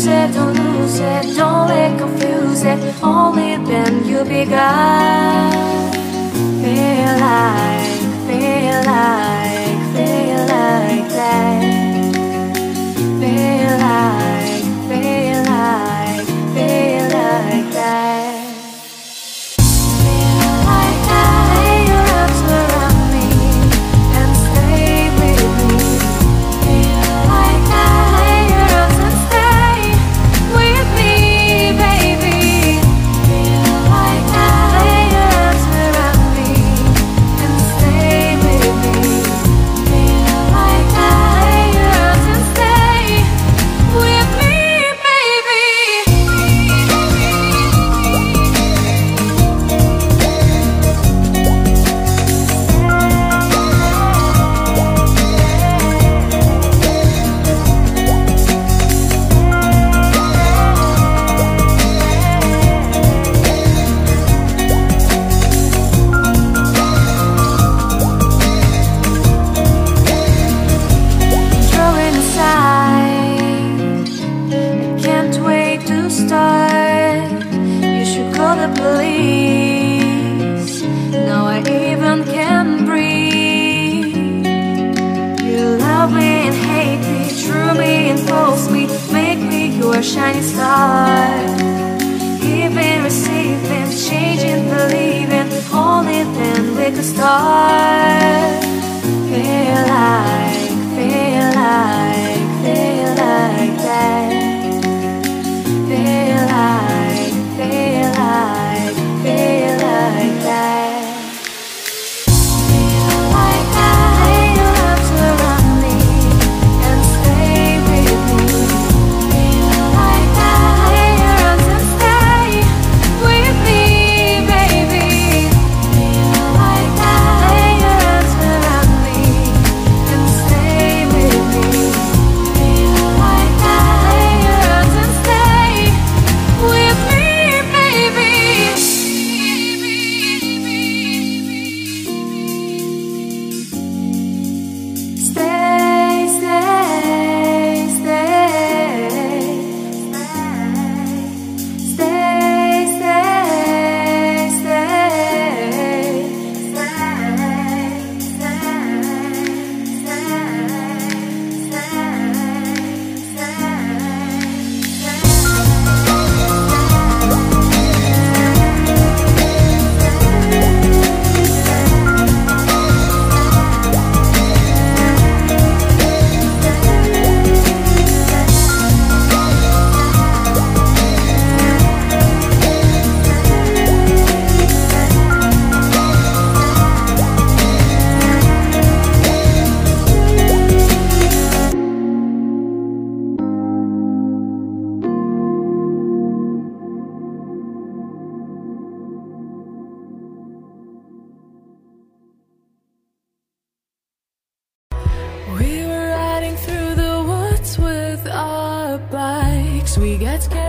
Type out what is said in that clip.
use it, don't lose it, don't let confuse it. Only then you begun. Feel like, feel like, feel like that. Feel like, feel like, feel like that. Shining star, giving, receiving, changing, believing. Only then we could start. Feel like, feel like, feel like that. Feel like, feel like, feel like that. We were riding through the woods with our bikes. We got scared.